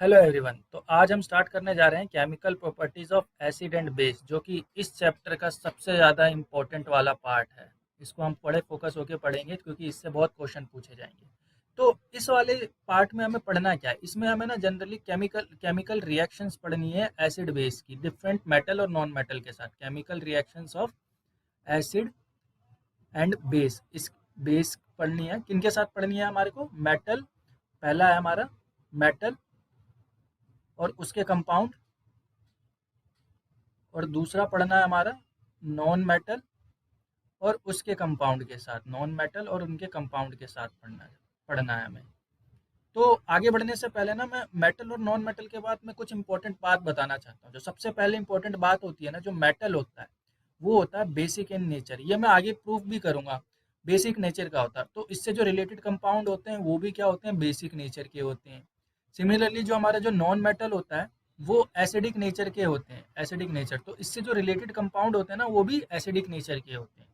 Hello everyone. तो आज हम स्टार्ट करने जा रहे हैं chemical properties of acid and base, जो कि इस चैप्टर का सबसे ज़्यादा इम्पोर्टेंट वाला पार्ट है। इसको हम बड़े फोकस होकर पढ़ेंगे क्योंकि इससे बहुत क्वेश्चन पूछे जाएंगे। तो इस वाले पार्ट में हमें पढ़ना क्या है, इसमें हमें ना जनरली केमिकल केमिकल रिएक्शंस पढ़नी है एसिड बेस की, डिफरेंट मेटल और नॉन मेटल के साथ chemical reactions of acid and base. इस बेस पढ़नी है, किनके साथ पढ़नी है हमारे को? मेटल, पहला है हमारा मेटल और उसके कंपाउंड, और दूसरा पढ़ना है हमारा नॉन मेटल और उसके कंपाउंड के साथ, नॉन मेटल और उनके कंपाउंड के साथ पढ़ना है हमें। तो आगे बढ़ने से पहले ना मैं मेटल और नॉन मेटल के बाद में कुछ इंपॉर्टेंट बात बताना चाहता हूँ। जो सबसे पहले इंपॉर्टेंट बात होती है ना, जो मेटल होता है वो होता है बेसिक इन नेचर। ये मैं आगे प्रूफ भी करूंगा, बेसिक नेचर का होता है। तो इससे जो रिलेटेड कंपाउंड होते हैं वो भी क्या होते हैं? बेसिक नेचर के होते हैं। सिमिलरली जो हमारा जो नॉन मेटल होता है वो एसिडिक नेचर के होते हैं, एसिडिक नेचर। तो इससे जो रिलेटेड कंपाउंड होते हैं ना वो भी एसिडिक नेचर के होते हैं।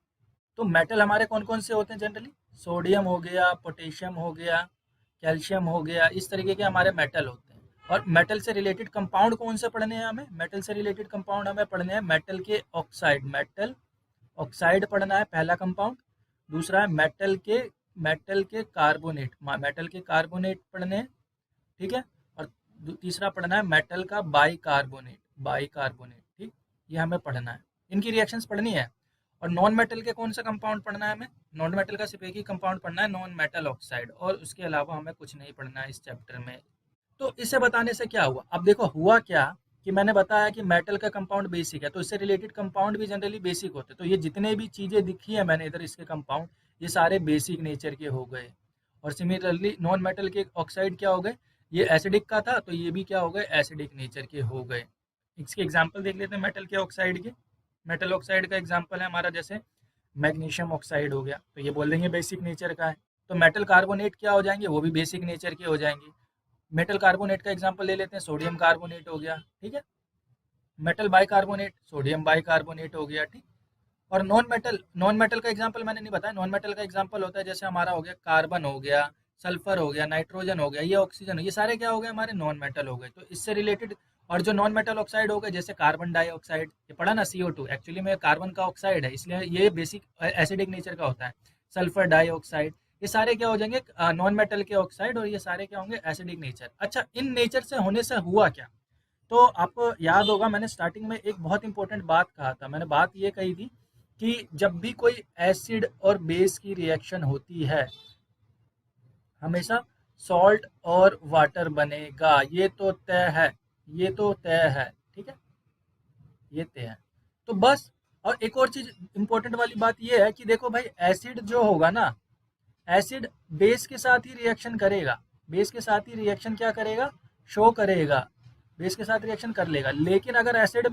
तो मेटल हमारे कौन कौन से होते हैं जनरली? सोडियम हो गया, पोटेशियम हो गया, कैल्शियम हो गया, इस तरीके के हमारे मेटल होते हैं। और मेटल से रिलेटेड कंपाउंड कौन से पढ़ने हैं हमें? मेटल से रिलेटेड कंपाउंड हमें पढ़ने हैं मेटल के ऑक्साइड। मेटल ऑक्साइड पढ़ना है पहला कंपाउंड। दूसरा है मेटल के कार्बोनेट, मेटल के कार्बोनेट पढ़ने हैं, ठीक है। और तीसरा पढ़ना है मेटल का बाई कार्बोनेट, बाई कार्बोनेट, ठीक। ये हमें पढ़ना है, इनकी रिएक्शंस पढ़नी है। और नॉन मेटल के कौन सा कंपाउंड पढ़ना है हमें? नॉन मेटल का सिर्फ एक ही कंपाउंड पढ़ना है, नॉन मेटल ऑक्साइड, और उसके अलावा हमें कुछ नहीं पढ़ना है इस चैप्टर में। तो इसे बताने से क्या हुआ? अब देखो हुआ क्या कि मैंने बताया कि मेटल का कंपाउंड बेसिक है, तो इससे रिलेटेड कंपाउंड भी जनरली बेसिक होते हैं। तो ये जितने भी चीजें दिखी है मैंने इधर इसके कंपाउंड, ये सारे बेसिक नेचर के हो गए। और सिमिलरली नॉन मेटल के ऑक्साइड क्या हो गए? ये एसिडिक का था तो ये भी क्या हो गए? एसिडिक नेचर के हो गए। इसके एग्जाम्पल देख लेते हैं मेटल के ऑक्साइड के। मेटल ऑक्साइड का एग्जाम्पल है हमारा जैसे मैग्नीशियम ऑक्साइड हो गया, तो ये बोल देंगे बेसिक नेचर का है। तो मेटल कार्बोनेट क्या हो जाएंगे? वो भी बेसिक नेचर के हो जाएंगे। मेटल कार्बोनेट का एग्जांपल ले लेते हैं, सोडियम कार्बोनेट हो गया, ठीक है। मेटल बाइकार्बोनेट, सोडियम बाइकार्बोनेट हो गया, ठीक। और नॉन मेटल का एग्जांपल मैंने नहीं बताया। नॉन मेटल का एग्जांपल होता है जैसे हमारा हो गया कार्बन हो गया, सल्फर हो गया, नाइट्रोजन हो गया, ये ऑक्सीजन, ये सारे क्या हो गए? हमारे नॉन मेटल हो गए। तो इससे रिलेटेड और जो नॉन मेटल ऑक्साइड हो गए जैसे कार्बन डाइऑक्साइड, ये पढ़ा ना, CO2 एक्चुअली में कार्बन का ऑक्साइड है, इसलिए ये बेसिक एसिडिक नेचर का होता है। सल्फर डाइऑक्साइड, ये सारे क्या हो जाएंगे? नॉन मेटल के ऑक्साइड, और ये सारे क्या होंगे? Acidic nature. अच्छा, इन नेचर से होने से हुआ क्या? तो आपको याद होगा मैंने स्टार्टिंग में एक बहुत इंपॉर्टेंट बात कहा था। मैंने बात ये कही थी कि जब भी कोई एसिड और बेस की रिएक्शन होती है हमेशा सॉल्ट और वाटर बनेगा, ये तो तय है, ये तो तय है, ठीक है, ये तय है। तो बस, और एक और चीज इंपॉर्टेंट वाली बात ये है कि देखो भाई, एसिड जो होगा ना, एसिड बेस के साथ ही रिएक्शन करेगा, बेस के साथ ही रिएक्शन क्या करेगा? शो करेगा, बेस के साथ रिएक्शन कर लेगा। लेकिन अगर एसिड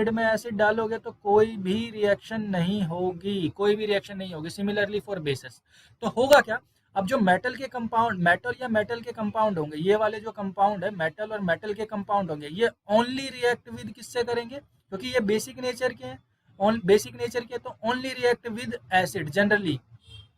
में एसिड डालोगे तो कोई भी रिएक्शन नहीं होगी, कोई भी रिएक्शन नहीं होगी। Similarly for basis. तो होगा क्या? अब जो मेटल के कंपाउंड, मेटल या मेटल के कंपाउंड होंगे, ये वाले जो कंपाउंड है मेटल और मेटल के कंपाउंड होंगे, ये ओनली रिएक्ट विद किससे करेंगे? क्योंकि ये बेसिक नेचर के हैं, बेसिक नेचर के, तो only react with acid generally,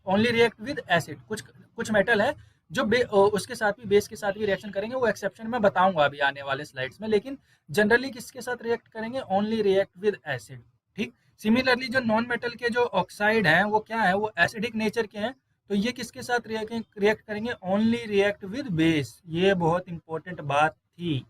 only react with acid. कुछ कुछ मेटल है जो उसके साथ भी, बेस के साथ भी रिएक्शन करेंगे, वो एक्सेप्शन मैं बताऊंगा अभी आने वाले स्लाइड्स में। लेकिन जनरली किसके साथ रिएक्ट करेंगे? ओनली रिएक्ट विद एसिड, ठीक। सिमिलरली जो नॉन मेटल के जो ऑक्साइड हैं वो क्या है? वो एसिडिक नेचर के हैं। तो ये किसके साथ रिएक्ट करेंगे? Only react with base. ये बहुत इंपॉर्टेंट बात थी,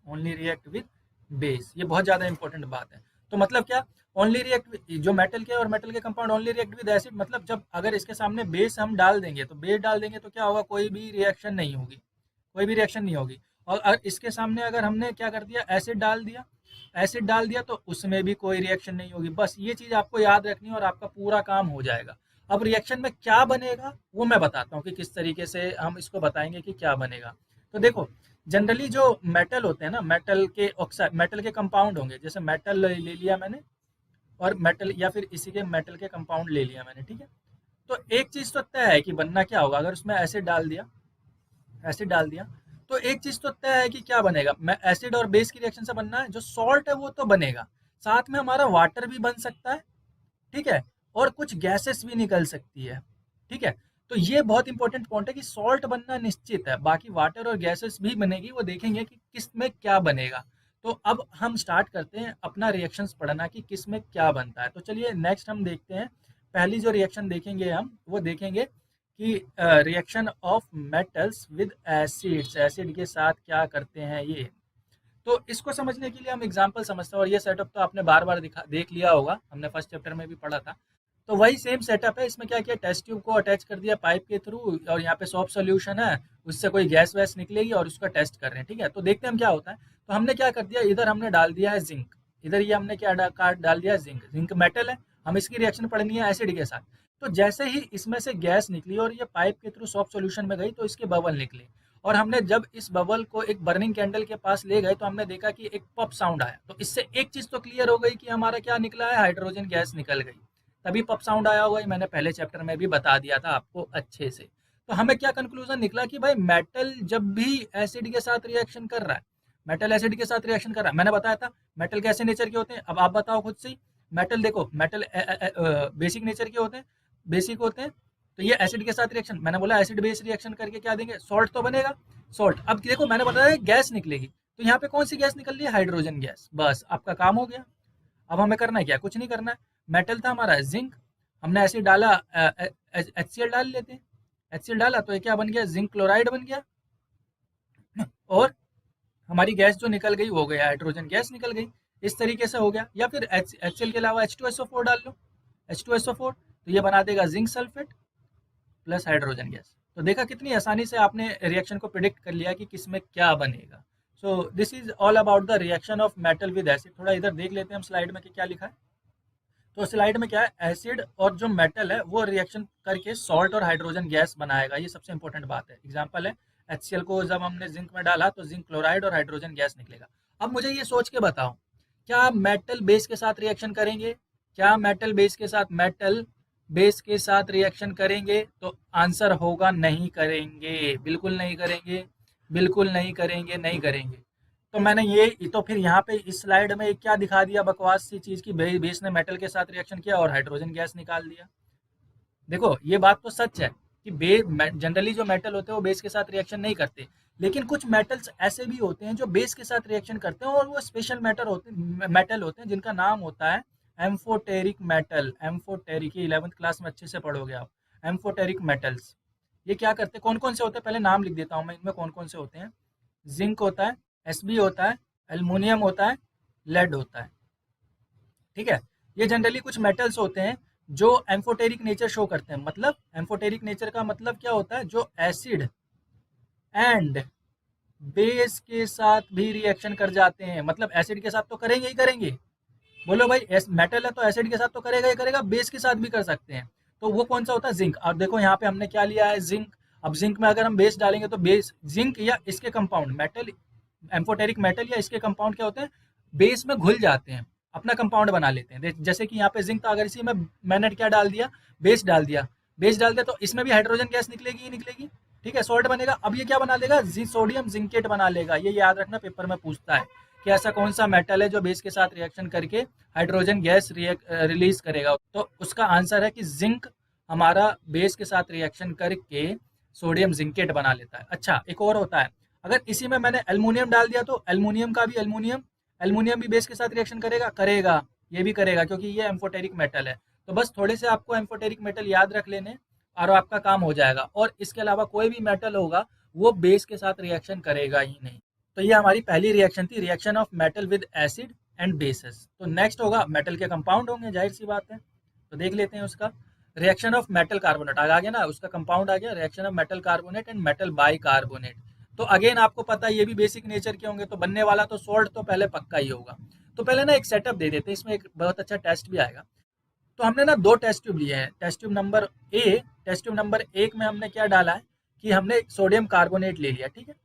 ओनली रिएक्ट विद बेस, ये बहुत ज्यादा इंपॉर्टेंट बात है। तो मतलब क्या? ओनली रिएक्ट, जो मेटल के और मेटल के compound only react with acid, मतलब जब अगर इसके सामने बेस हम डाल देंगे, तो बेस डाल देंगे तो क्या होगा? कोई भी रिएक्शन नहीं होगी, कोई भी रिएक्शन नहीं होगी। और इसके सामने अगर हमने क्या कर दिया? एसिड डाल दिया, एसिड डाल दिया, तो उसमें भी कोई रिएक्शन नहीं होगी। बस ये चीज आपको याद रखनी है और आपका पूरा काम हो जाएगा। अब रिएक्शन में क्या बनेगा वो मैं बताता हूँ कि किस तरीके से हम इसको बताएंगे कि क्या बनेगा। तो देखो, जनरली जो मेटल होते हैं ना, मेटल के ऑक्साइड, मेटल के कंपाउंड होंगे, जैसे मेटल ले लिया मैंने, और मेटल या फिर इसी के मेटल के कंपाउंड ले लिया मैंने, ठीक है। तो एक चीज तो तय है कि बनना क्या होगा, अगर उसमें एसिड डाल दिया, एसिड डाल दिया, तो एक चीज तो तय है कि क्या बनेगा? मैं एसिड और बेस की रिएक्शन से बनना है, जो सॉल्ट है वो तो बनेगा, साथ में हमारा वाटर भी बन सकता है, ठीक है, और कुछ गैसेस भी निकल सकती है, ठीक है। तो ये बहुत इंपॉर्टेंट पॉइंट है कि सॉल्ट बनना निश्चित है, बाकी वाटर और गैसेस भी बनेगी, वो देखेंगे कि किस में क्या बनेगा। तो अब हम स्टार्ट करते हैं अपना रिएक्शंस पढ़ना कि किस में क्या बनता है। तो चलिए नेक्स्ट हम देखते हैं, पहली जो रिएक्शन देखेंगे हम वो देखेंगे कि reaction of metals with acids, acid के साथ क्या करते हैं ये। तो इसको समझने के लिए हम एग्जांपल समझते हैं, और ये सेटअप तो आपने बार बार देख लिया होगा, हमने फर्स्ट चैप्टर में भी पढ़ा था। तो वही सेम सेटअप है, इसमें क्या किया, टेस्ट ट्यूब को अटैच कर दिया पाइप के थ्रू, और यहाँ पे सॉफ्ट सोल्यूशन है, उससे कोई गैस वैस निकलेगी और उसका टेस्ट कर रहे हैं। ठीक है, तो देखते हैं हम क्या होता है। तो हमने क्या कर दिया, इधर हमने डाल दिया है जिंक, इधर ये हमने क्या डाल दिया है जिंक, जिंक मेटल है, हम इसकी रिएक्शन पढ़नी है एसिड के साथ। तो जैसे ही इसमें से गैस निकली और ये पाइप के थ्रू सॉफ्ट सोल्यूशन में गई तो इसके बबल निकले, और हमने जब इस बबल को एक बर्निंग कैंडल के पास ले गए तो हमने देखा कि एक पॉप साउंड आया। तो इससे एक चीज तो क्लियर हो गई कि हमारा क्या निकला है, हाइड्रोजन गैस निकल गई। तभी पॉप साउंड आया होगा, ये मैंने पहले चैप्टर में भी बता दिया था आपको अच्छे से। तो हमें क्या कंक्लूजन निकला कि भाई मेटल जब भी एसिड के साथ रिएक्शन कर रहा है, मेटल एसिड के साथ रिएक्शन कर रहा है, मैंने बताया था मेटल कैसे नेचर के होते हैं। अब आप बताओ खुद से ही, मेटल देखो, मेटल बेसिक नेचर के होते हैं, बेसिक होते हैं। तो ये एसिड के साथ रिएक्शन, मैंने बोला एसिड बेस रिएक्शन करके क्या देंगे, सॉल्ट तो बनेगा, सॉल्ट। अब देखो मैंने बताया गैस निकलेगी, तो यहाँ पे कौन सी गैस निकल रही है, हाइड्रोजन गैस। बस आपका काम हो गया। अब हमें करना है क्या, कुछ नहीं करना है। मेटल था हमारा जिंक, हमने एसिड डाला, HCl डाल लेते हैं, HCl डाला तो ये क्या बन गया, जिंक क्लोराइड बन गया, और हमारी गैस जो निकल गई वो हो गया हाइड्रोजन गैस निकल गई। इस तरीके से हो गया। या फिर HCl के अलावा H2SO4 डाल लो, H2SO4, तो ये बना देगा zinc sulphate plus hydrogen gas. तो देखा कितनी आसानी से आपने रिएक्शन को प्रिडिक्ट कर लिया कि किसमें क्या बनेगा। सो this is all about the reaction of metal with acid. थोड़ा इधर देख लेते हैं हम स्लाइड में कि क्या लिखा है। तो स्लाइड में क्या है, एसिड और जो मेटल है वो रिएक्शन करके सॉल्ट और हाइड्रोजन गैस बनाएगा, ये सबसे इंपॉर्टेंट बात है। एग्जांपल है, HCl को जब हमने जिंक में डाला तो जिंक क्लोराइड और हाइड्रोजन गैस निकलेगा। अब मुझे ये सोच के बताओ, क्या मेटल बेस के साथ रिएक्शन करेंगे, क्या मेटल बेस के साथ, मेटल बेस के साथ रिएक्शन करेंगे? तो आंसर होगा नहीं करेंगे, बिल्कुल नहीं करेंगे, बिल्कुल नहीं करेंगे, नहीं करेंगे। तो मैंने ये तो फिर यहाँ पे इस स्लाइड में क्या दिखा दिया, बकवास सी चीज की, बेस ने मेटल के साथ रिएक्शन किया और हाइड्रोजन गैस निकाल दिया। देखो ये बात तो सच है कि जनरली जो मेटल होते हैं वो बेस के साथ रिएक्शन नहीं करते, लेकिन कुछ मेटल्स ऐसे भी होते हैं जो बेस के साथ रिएक्शन करते हैं, और वो स्पेशल मेटल होते हैं जिनका नाम होता है एम्फोटेरिक मेटल। एम्फोटेरिक, ये 11th क्लास में अच्छे से पढ़ोगे आप। एम्फोटेरिक मेटल्स ये क्या करते हैं, कौन कौन से होते हैं, पहले नाम लिख देता हूँ मैं इनमें कौन कौन से होते हैं। जिंक होता है, Sb होता है, एल्युमिनियम होता है, लेड होता है। ठीक है, ये जनरली कुछ मेटल्स होते हैं जो एम्फोटेरिक नेचर शो करते हैं। मतलब एम्फोटेरिक नेचर का मतलब क्या होता है, जो एसिड एंड बेस के साथ भी रिएक्शन कर जाते हैं। मतलब एसिड के साथ तो करेंगे ही करेंगे, बोलो भाई मेटल है तो एसिड के साथ तो करेगा ही करेगा, बेस के साथ भी कर सकते हैं। तो वो कौन सा होता है, जिंक। और देखो यहाँ पे हमने क्या लिया है, जिंक। अब जिंक में अगर हम बेस डालेंगे तो बेस जिंक या इसके कंपाउंड मेटल, एम्फोटेरिक मेटल या इसके कंपाउंड क्या होते हैं, बेस में घुल जाते हैं, अपना कंपाउंड बना लेते हैं। जैसे कि यहाँ पे जिंक था, अगर इसी में मैंने क्या डाल दिया, बेस डाल दिया, बेस डाल दिया तो इसमें भी हाइड्रोजन गैस निकलेगी ही निकलेगी। ठीक है, सॉल्ट बनेगा। अब ये क्या बना लेगा, सोडियम जिंकेट बना लेगा। ये याद रखना, पेपर में पूछता है कि ऐसा कौन सा मेटल है जो बेस के साथ रिएक्शन करके हाइड्रोजन गैस रिलीज करेगा। तो उसका आंसर है कि जिंक हमारा बेस के साथ रिएक्शन करके सोडियम जिंकेट बना लेता है। अच्छा, एक और होता है, अगर इसी में मैंने एल्युमिनियम डाल दिया तो एल्युमिनियम का भी एल्युमिनियम भी बेस के साथ रिएक्शन करेगा, करेगा, ये भी करेगा, क्योंकि ये एम्फोटेरिक मेटल है। तो बस थोड़े से आपको एम्फोटेरिक मेटल याद रख लेने और आपका काम हो जाएगा। और इसके अलावा कोई भी मेटल होगा वो बेस के साथ रिएक्शन करेगा ही नहीं। तो ये हमारी पहली रिएक्शन थी, reaction of metal with acid and bases. तो नेक्स्ट होगा, मेटल के कंपाउंड होंगे, जाहिर सी बात है। तो देख लेते हैं उसका, रिएक्शन ऑफ मेटल कार्बोनेट आ गया ना, उसका कंपाउंड आ गया, reaction of metal carbonate and metal by carbonate. तो अगेन आपको पता है ये भी बेसिक नेचर के होंगे, तो बनने वाला तो सॉल्ट तो पहले पक्का ही होगा। तो पहले ना एक सेटअप दे देते हैं, इसमें एक बहुत अच्छा टेस्ट भी आएगा। तो हमने ना दो टेस्ट ट्यूब लिए हैं। टेस्ट ट्यूब नंबर एक में हमने क्या डाला है कि हमने सोडियम कार्बोनेट ले लिया, ठीक है,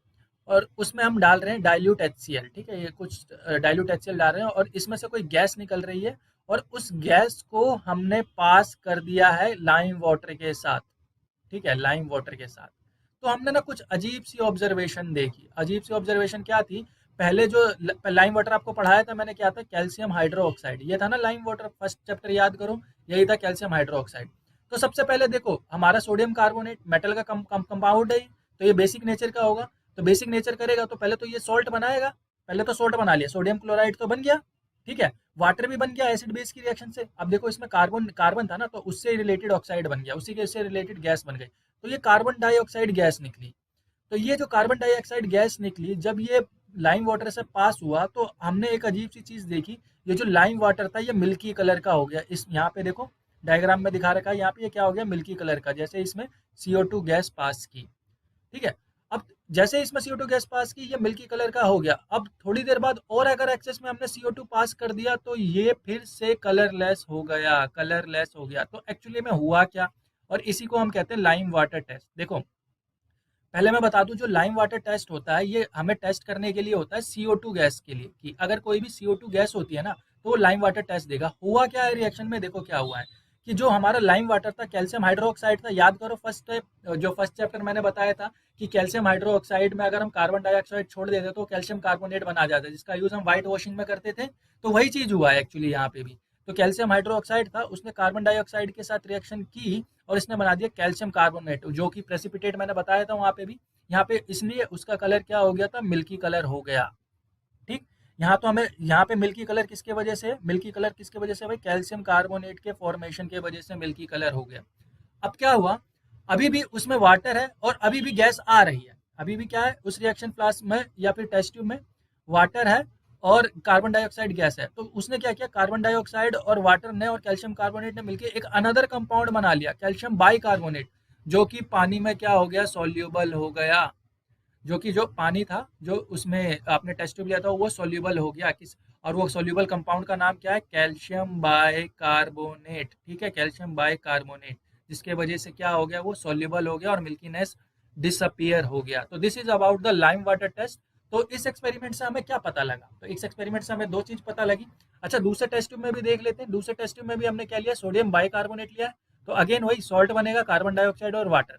और उसमें हम डाल रहे हैं डाइल्यूट HCl। ठीक है, ये कुछ डाइल्यूट HCl डाल रहे हैं और इसमें से कोई गैस निकल रही है, और उस गैस को हमने पास कर दिया है लाइम वाटर के साथ। ठीक है, लाइम वाटर के साथ। तो हमने ना कुछ अजीब सी ऑब्जर्वेशन देखी। अजीब सी ऑब्जर्वेशन क्या थी, पहले जो लाइम वाटर आपको पढ़ाया था मैंने, क्या था, कैल्शियम हाइड्रोक्साइड। ये था ना लाइम वाटर, फर्स्ट चैप्टर याद करो, यही था कैल्शियम हाइड्रोक्साइड। तो सबसे पहले देखो, हमारा सोडियम कार्बोनेट मेटल का कंपाउंड है, तो ये बेसिक नेचर का होगा। तो बेसिक नेचर करेगा तो पहले तो ये सॉल्ट बनाएगा, पहले तो सॉल्ट बना लिया, सोडियम क्लोराइड तो बन गया, ठीक है। वाटर भी बन गया एसिड बेस की रिएक्शन से। अब देखो इसमें कार्बन कार्बन था ना, तो उससे रिलेटेड ऑक्साइड बन गया, उसी के से रिलेटेड गैस बन गई, तो ये कार्बन डाइऑक्साइड गैस निकली। तो ये जो कार्बन डाइऑक्साइड गैस निकली, जब ये लाइम वाटर से पास हुआ तो हमने एक अजीब सी चीज देखी। ये जो लाइम वाटर था ये मिल्की कलर का हो गया। इस यहाँ पे देखो डायग्राम में दिखा रखा है, यहाँ पे ये क्या हो गया, मिल्की कलर का, जैसे इसमें CO2 गैस पास की, ठीक है। अब जैसे इसमें CO2 गैस पास की, ये मिल्की कलर का हो गया। अब थोड़ी देर बाद और अगर एक्सेस में हमने CO2 पास कर दिया तो ये फिर से कलरलेस हो गया, कलरलेस हो गया। तो एक्चुअली में हुआ क्या, और इसी को हम कहते हैं लाइम वाटर टेस्ट। देखो पहले मैं बता दूं, जो लाइम वाटर टेस्ट होता है ये हमें टेस्ट करने के लिए होता है CO2 गैस के लिए, कि अगर कोई भी CO2 गैस होती है ना तो वो लाइम वाटर टेस्ट देगा। हुआ क्या है रिएक्शन में, देखो क्या हुआ है कि जो हमारा लाइम वाटर था कैल्शियम हाइड्रोक्साइड था। याद करो जो फर्स्ट चैप्टर मैंने बताया था कि कैल्शियम हाइड्रोक्साइड में अगर हम कार्बन डाइऑक्साइड छोड़ देते तो कैल्शियम कार्बोनेट बना जाता है, जिसका यूज हम व्हाइट वॉशिंग में करते थे। तो वही चीज हुआ है एक्चुअली यहाँ पे भी। तो कैल्शियम हाइड्रोक्साइड था, उसने कार्बन डाइऑक्साइड के साथ रिएक्शन की और इसने बना दिया कैल्शियम कार्बोनेट, जो कि प्रेसिपिटेट मैंने बताया था वहां पे भी। यहाँ पे इसलिए उसका कलर क्या हो गया था, मिल्की कलर हो गया, ठीक। यहाँ तो हमें यहाँ पे मिल्की कलर किसके वजह से, मिल्की कलर किसके वजह से भाई, कैल्शियम कार्बोनेट के फॉर्मेशन के वजह से मिल्की कलर हो गया। अब क्या हुआ, अभी भी उसमें वाटर है और अभी भी गैस आ रही है, अभी भी क्या है उस रिएक्शन फ्लास्क में या फिर टेस्ट ट्यूब में वाटर है और कार्बन डाइऑक्साइड गैस है। तो उसने क्या किया, कार्बन डाइऑक्साइड और वाटर ने और कैल्शियम कार्बोनेट ने मिलकर एक अनदर कंपाउंड बना लिया, कैल्शियम बाइकार्बोनेट, जो कि पानी में क्या हो गया, सॉल्यूबल हो गया। जो कि जो पानी था जो उसमें आपने टेस्ट ट्यूब लिया था वो सॉल्यूबल हो गया किस, और वो सॉल्यूबल कंपाउंड का नाम क्या है, कैल्शियम बाइकार्बोनेट, ठीक है, कैल्शियम बाइकार्बोनेट, जिसके वजह से क्या हो गया, वो सॉल्यूबल हो गया और मिल्कीनेस डिसअपियर हो गया। तो this is about the lime water test. तो इस एक्सपेरिमेंट से हमें क्या पता लगा, तो इस एक्सपेरिमेंट से हमें दो चीज पता लगी। अच्छा दूसरे टेस्ट ट्यूब में भी देख लेते हैं। दूसरे टेस्ट ट्यूब में भी हमने क्या लिया, सोडियम बाइकार्बोनेट लिया है। तो अगेन वही सॉल्ट बनेगा, कार्बन डाइऑक्साइड और वाटर।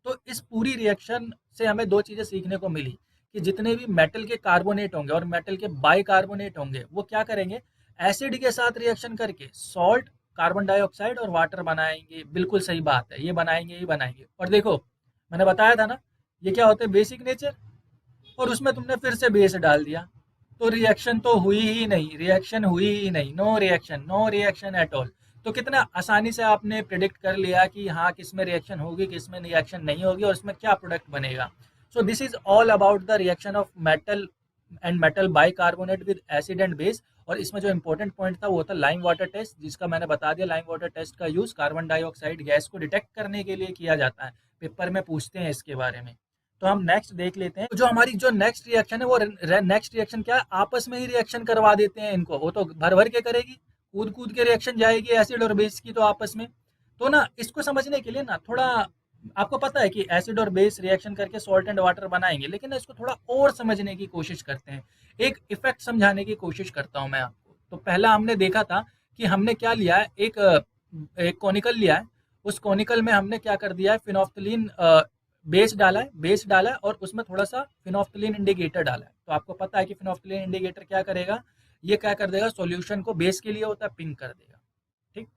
तो इस पूरी रिएक्शन से हमें दो चीजें सीखने को मिली कि जितने भी मेटल के कार्बोनेट होंगे और मेटल के बाइकार्बोनेट होंगे वो क्या करेंगे, एसिड के साथ रिएक्शन करके सॉल्ट, कार्बन डाइऑक्साइड और वाटर बनाएंगे। बिल्कुल सही बात है, ये बनाएंगे ही बनाएंगे। और देखो मैंने बताया था ना, ये क्या होते हैं, बेसिक नेचर, और उसमें तुमने फिर से बेस डाल दिया, तो रिएक्शन तो हुई ही नहीं, रिएक्शन हुई ही नहीं, no reaction, no reaction at all. तो कितना आसानी से आपने प्रिडिक्ट कर लिया कि हाँ किस में रिएक्शन होगी, किस में रिएक्शन नहीं होगी और इसमें क्या प्रोडक्ट बनेगा। सो this is all about the reaction of metal and metal bicarbonate with acid and base. और इसमें जो इंपॉर्टेंट पॉइंट था वो था लाइम वाटर टेस्ट, जिसका मैंने बता दिया। लाइम वाटर टेस्ट का यूज कार्बन डाइऑक्साइड गैस को डिटेक्ट करने के लिए किया जाता है, पेपर में पूछते हैं इसके बारे में। तो हम नेक्स्ट देख लेते हैं। जो हमारी जो नेक्स्ट रिएक्शन है वो नेक्स्ट रिएक्शन क्या है, आपस में ही रिएक्शन करवा देते हैं इनको, वो तो भर भर के करेगी, कूद कूद के रिएक्शन जाएगी एसिड और बेस की तो आपस में। तो ना इसको समझने के लिए ना थोड़ा, आपको पता है कि एसिड और बेस रिएक्शन करके सॉल्ट एंड वाटर बनाएंगे, लेकिन ना इसको थोड़ा और समझने की कोशिश करते हैं। एक इफेक्ट समझाने की कोशिश करता हूं मैं आपको। तो पहला हमने देखा था कि हमने क्या लिया है, एक कॉनिकल लिया है। उस कॉनिकल में हमने क्या कर दिया है, फिनोफ्थलीन बेस डाला है और उसमें थोड़ा सा फिनोफ्थलीन इंडिकेटर डाला है। तो आपको पता है कि फिनोफ्थलीन इंडिकेटर क्या करेगा, ये क्या कर देगा, सॉल्यूशन को बेस के लिए होता है पिंक कर देगा, ठीक,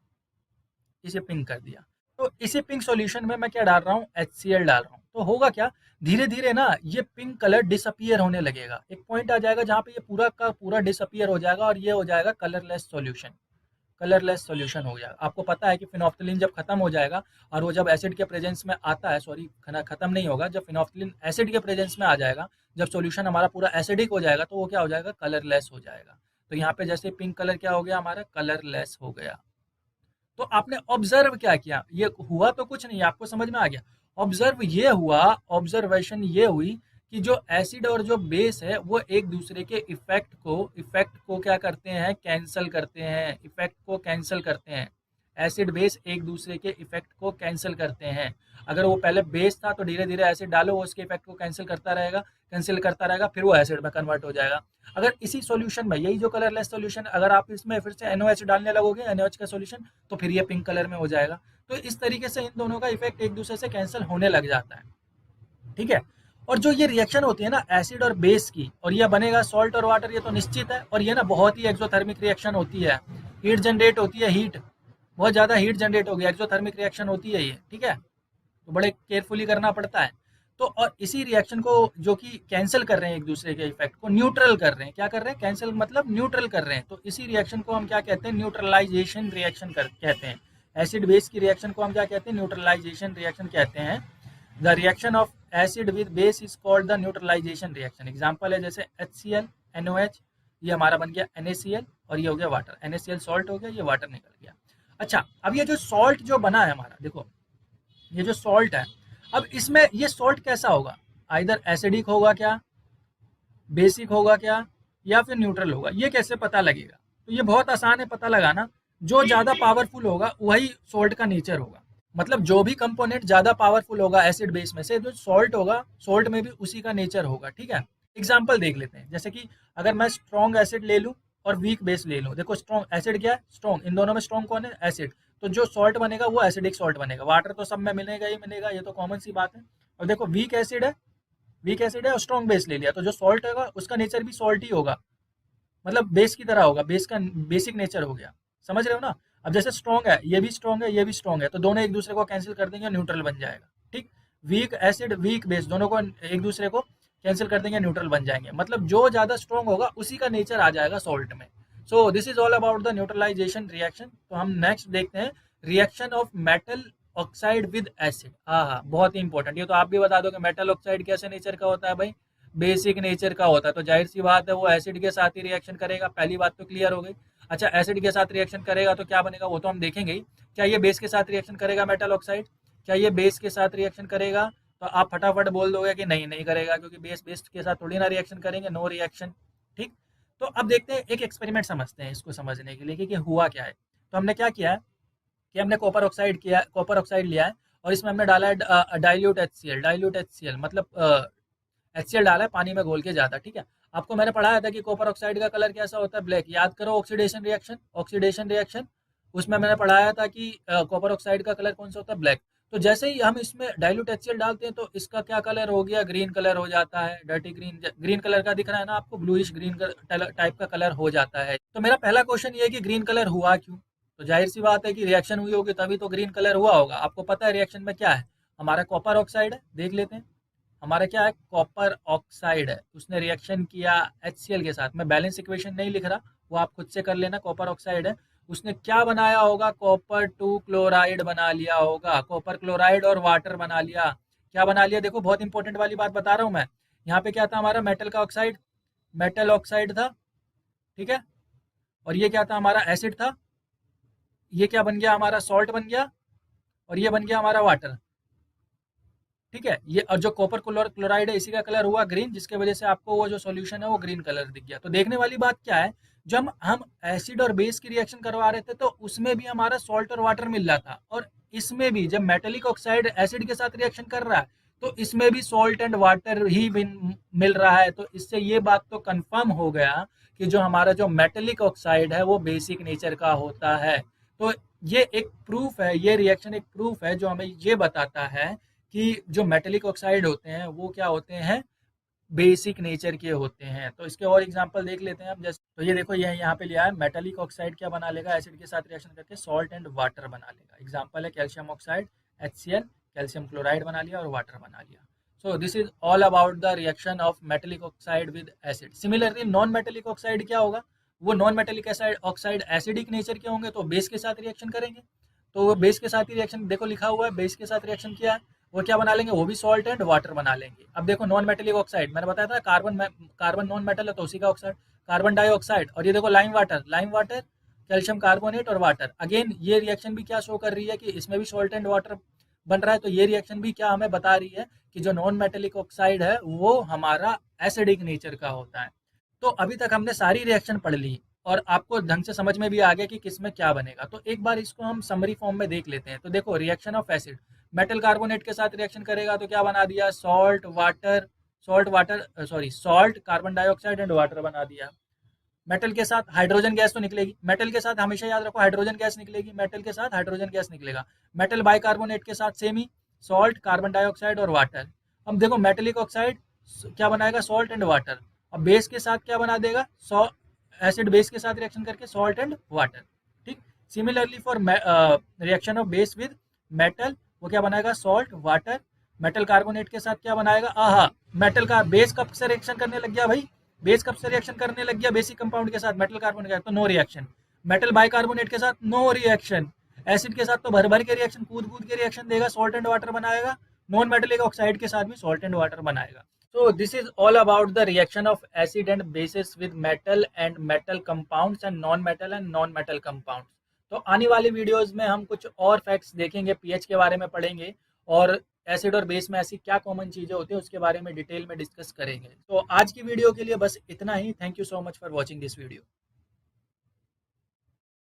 इसे पिंक कर दिया। तो इसी पिंक सॉल्यूशन में मैं क्या डाल रहा हूँ, HCl डाल रहा हूँ। तो होगा क्या, धीरे धीरे ना ये पिंक कलर डिसअपियर होने लगेगा। एक पॉइंट आ जाएगा जहाँ पे ये पूरा का पूरा डिसअपियर हो जाएगा और ये हो जाएगा कलरलेस सॉल्यूशन, कलरलेस सॉल्यूशन हो जाएगा। आपको पता है कि फिनोफ्थलीन जब खत्म हो जाएगा और वो जब एसिड के प्रेजेंस में आता है, सॉरी खत्म नहीं होगा, जब फिनोफ्थलीन एसिड के प्रेजेंस में आ जाएगा, जब सॉल्यूशन हमारा पूरा एसिडिक हो जाएगा तो वो क्या हो जाएगा, कलरलेस हो जाएगा। तो यहाँ पे जैसे पिंक कलर क्या हो गया हमारा, कलरलेस हो गया। तो आपने ऑब्जर्व क्या किया, ये हुआ तो कुछ नहीं, आपको समझ में आ गया। ऑब्जर्व ये हुआ, ऑब्जर्वेशन ये हुई कि जो एसिड और जो बेस है वो एक दूसरे के इफेक्ट को क्या करते हैं, कैंसल करते हैं, इफेक्ट को कैंसल करते हैं। एसिड बेस एक दूसरे के इफेक्ट को कैंसिल करते हैं। अगर वो पहले बेस था तो धीरे धीरे एसिड डालो, वो उसके इफेक्ट को कैंसिल करता रहेगा, फिर वो एसिड में कन्वर्ट हो जाएगा। अगर इसी सॉल्यूशन में, यही जो कलरलेस सॉल्यूशन, अगर आप इसमें फिर से NaOH डालने लगोगे, NaOH का सॉल्यूशन, तो फिर ये पिंक कलर में हो जाएगा। तो इस तरीके से इन दोनों का इफेक्ट एक दूसरे से कैंसिल होने लग जाता है, ठीक है। और जो ये रिएक्शन होती है ना एसिड और बेस की, और ये बनेगा सॉल्ट और वाटर, ये तो निश्चित है। और ये ना बहुत ही एक्सोथर्मिक रिएक्शन होती है, हीट जनरेट होती है, हीट, बहुत ज़्यादा हीट जनरेट होगी, एक्सोथर्मिक रिएक्शन होती है ये, ठीक है। तो बड़े केयरफुली करना पड़ता है। तो और इसी रिएक्शन को जो कि कैंसिल कर रहे हैं, एक दूसरे के इफेक्ट को न्यूट्रल कर रहे हैं, क्या कर रहे हैं, कैंसिल मतलब न्यूट्रल कर रहे हैं। तो इसी रिएक्शन को हम क्या कहते हैं, न्यूट्रलाइजेशन रिएक्शन कहते हैं। एसिड बेस की रिएक्शन को हम क्या कहते हैं, न्यूट्रलाइजेशन रिएक्शन कहते हैं। The reaction of acid with base is called the neutralisation reaction. Example है जैसे HCl NOH, ये हमारा बन गया NaCl, और ये हो गया वाटर, NaCl सॉल्ट हो गया, ये वाटर निकल गया। अच्छा, अब ये जो सॉल्ट जो बना है हमारा, देखो ये जो सॉल्ट है, अब इसमें ये सॉल्ट कैसा होगा, आइदर एसिडिक होगा क्या, बेसिक होगा क्या, या फिर न्यूट्रल होगा, ये कैसे पता लगेगा। तो ये बहुत आसान है पता लगाना, जो ज़्यादा पावरफुल होगा वही सॉल्ट का नेचर होगा। मतलब जो भी कंपोनेंट ज़्यादा पावरफुल होगा एसिड बेस में से, जो सॉल्ट होगा सॉल्ट में भी उसी का नेचर होगा, ठीक है। एग्जाम्पल देख लेते हैं, जैसे कि अगर मैं स्ट्रॉन्ग एसिड ले लूँ और वीक बेस ले लूँ, देखो स्ट्रॉन्ग एसिड क्या है, स्ट्रॉन्ग, इन दोनों में स्ट्रॉन्ग कौन है, एसिड। तो जो सॉल्ट बनेगा वो एसिडिक सॉल्ट बनेगा, वाटर तो सब में मिलेगा ही मिलेगा, ये तो कॉमन सी बात है। और देखो वीक एसिड है और स्ट्रॉन्ग बेस ले लिया, तो जो सॉल्ट होगा उसका नेचर भी सॉल्ट ही होगा, मतलब बेस की तरह होगा, बेस का बेसिक नेचर हो गया, समझ रहे हो ना। अब जैसे स्ट्रॉन्ग है, ये भी स्ट्रॉन्ग है, ये भी स्ट्रॉन्ग है, तो दोनों एक दूसरे को कैंसिल कर देंगे, न्यूट्रल बन जाएगा, ठीक। वीक एसिड वीक बेस दोनों को एक दूसरे को कैंसिल कर देंगे, न्यूट्रल बन जाएंगे, मतलब जो ज्यादा स्ट्रॉन्ग होगा उसी का नेचर आ जाएगा सॉल्ट में। So this is all about the neutralisation reaction. तो हम नेक्स्ट देखते हैं reaction of metal oxide with acid. हाँ हाँ, बहुत ही इंपॉर्टेंट, ये तो आप भी बता दो कि मेटल ऑक्साइड कैसे नेचर का होता है भाई, बेसिक नेचर का होता है, तो जाहिर सी बात है वो एसिड के साथ ही रिएक्शन करेगा, पहली बात तो क्लियर हो गई। अच्छा, एसिड के साथ रिएक्शन करेगा तो क्या बनेगा वो तो हम देखेंगे ही। क्या ये बेस के साथ रिएक्शन करेगा मेटल ऑक्साइड, क्या ये बेस के साथ रिएक्शन करेगा, तो आप फटाफट बोल दोगे कि नहीं नहीं करेगा, क्योंकि बेस बेस के साथ थोड़ी ना रिएक्शन करेंगे, नो रिएक्शन, ठीक। तो अब देखते हैं, एक एक्सपेरिमेंट समझते हैं इसको समझने के लिए कि हुआ क्या है। तो हमने क्या किया है कि हमने कॉपर ऑक्साइड लिया है, और इसमें हमने डाला है डाइल्यूट HCl, मतलब HCl डाला है पानी में घोल के ज़्यादा, ठीक है। आपको मैंने पढ़ाया था कि कॉपर ऑक्साइड का कलर कैसा होता है, ब्लैक, याद करो। ऑक्सीडेशन रिएक्शन उसमें मैंने पढ़ाया था कि कॉपर ऑक्साइड का कलर कौन सा होता है, ब्लैक। तो जैसे ही हम इसमें डाइल्यूट HCl डालते हैं तो इसका क्या कलर हो गया, ग्रीन कलर हो जाता है, डर्टी ग्रीन, ग्रीन कलर का दिख रहा है ना आपको, ब्लूइश ग्रीन टाइप का कलर हो जाता है। तो मेरा पहला क्वेश्चन ये है कि ग्रीन कलर हुआ क्यों। तो जाहिर सी बात है कि रिएक्शन हुई होगी तभी तो ग्रीन कलर हुआ होगा। आपको पता है रिएक्शन में क्या है, हमारा कॉपर ऑक्साइड है, देख लेते हैं। हमारा क्या है, कॉपर ऑक्साइड है, उसने रिएक्शन किया HCl के साथ। मैं बैलेंस इक्वेशन नहीं लिख रहा, वो आप खुद से कर लेना। कॉपर ऑक्साइड है, उसने क्या बनाया होगा, कॉपर 2 क्लोराइड बना लिया होगा, कॉपर क्लोराइड और वाटर बना लिया। क्या बना लिया, देखो बहुत इंपॉर्टेंट वाली बात बता रहा हूँ मैं। यहाँ पे क्या था हमारा, मेटल ऑक्साइड था, ठीक है। और ये क्या था, हमारा एसिड था। ये क्या बन गया, हमारा सॉल्ट बन गया, और ये बन गया हमारा वाटर, ठीक है। ये और जो कॉपर क्लोराइड है इसी का कलर हुआ ग्रीन, जिसके वजह से आपको वो जो सॉल्यूशन है वो ग्रीन कलर दिख गया। तो देखने वाली बात क्या है, जब हम एसिड और बेस की रिएक्शन करवा रहे थे तो उसमें भी हमारा सॉल्ट और वाटर मिल रहा था, और इसमें भी जब मेटेलिक ऑक्साइड एसिड के साथ रिएक्शन कर रहा है तो इसमें भी सॉल्ट एंड वाटर ही मिल रहा है। तो इससे ये बात तो कंफर्म हो गया कि जो हमारा जो मेटेलिक ऑक्साइड है वो बेसिक नेचर का होता है। तो ये एक प्रूफ है, ये रिएक्शन एक प्रूफ है जो हमें ये बताता है कि जो मेटेलिक ऑक्साइड होते हैं वो क्या होते हैं, बेसिक नेचर के होते हैं। तो इसके और एग्जांपल देख लेते हैं हम। जैसे तो ये देखो, ये यहाँ पे लिया है, मेटेलिक ऑक्साइड क्या बना लेगा, एसिड के साथ रिएक्शन करके सॉल्ट एंड वाटर बना लेगा। एग्जांपल है calcium oxide HCl, calcium chloride बना लिया और वाटर बना लिया। सो this is all about the reaction of metallic oxide with acid. Similarly non metallic oxide क्या होगा, वो non metallic oxide acidic nature के होंगे, तो बेस के साथ रिएक्शन करेंगे। तो वो बेस के साथ ही रिएक्शन, देखो लिखा हुआ है बेस के साथ रिएक्शन किया है, वो क्या बना लेंगे, वो भी सॉल्ट एंड वाटर बना लेंगे। अब देखो नॉन मेटेलिक ऑक्साइड, मैंने बताया था कार्बन नॉन मेटल है तो उसी का ऑक्साइड, कार्बन डाइऑक्साइड। और ये देखो लाइम वाटर, कैल्शियम कार्बोनेट और वाटर। अगेन ये रिएक्शन भी क्या शो कर रही है कि इसमें भी सॉल्ट एंड वाटर बन रहा है। तो ये रिएक्शन भी क्या हमें बता रही है कि जो नॉन मेटेलिक ऑक्साइड है वो हमारा एसिडिक नेचर का होता है। तो अभी तक हमने सारी रिएक्शन पढ़ ली और आपको ढंग से समझ में भी आ गया कि किसमें क्या बनेगा। तो एक बार इसको हम समरी फॉर्म में देख लेते हैं। तो देखो, reaction of acid, metal carbonate के साथ रिएक्शन करेगा तो क्या बना दिया, salt carbon dioxide and water बना दिया। मेटल के साथ हाइड्रोजन गैस तो निकलेगी, मेटल के साथ हमेशा याद रखो हाइड्रोजन गैस निकलेगी, मेटल के साथ हाइड्रोजन गैस निकलेगा। मेटल बाइकार्बोनेट के साथ सेम ही, सॉल्ट कार्बन डाइऑक्साइड और वाटर। अब देखो मेटेलिक ऑक्साइड क्या बनाएगा, सॉल्ट एंड वाटर। अब बेस के साथ क्या बना देगा, एसिड बेस के साथ रिएक्शन करके सॉल्ट एंड वाटर, ठीक। Similarly for reaction of base with metal, वो क्या बनाएगा, सॉल्ट वाटर, मेटल कार्बोनेट के साथ क्या बनाएगा, आहा, मेटल का बेस कब से रिएक्शन करने लग गया भाई, बेस कब से रिएक्शन करने लग गया बेसिक कंपाउंड के साथ, मेटल कार्बोनेट के साथ, तो नो रिएक्शन। मेटल बाइकार्बोनेट के साथ नो रिएक्शन। एसिड के साथ तो भर भर के रिएक्शन, कूद कूद के रिएक्शन देगा, सॉल्ट एंड वाटर बनाएगा। नॉन मेटेलिक ऑक्साइड के साथ भी सॉल्ट एंड वाटर बनाएगा। So this is all about the reaction of acid and bases with metal and metal compounds and non-metal and non-metal compounds. तो आने वाली videos में हम कुछ और फैक्ट्स देखेंगे, पीएच के बारे में पढ़ेंगे, और एसिड और बेस में ऐसी क्या कॉमन चीजें होती हैं उसके बारे में डिटेल में डिस्कस करेंगे। तो आज की वीडियो के लिए बस इतना ही। Thank you so much for watching this video.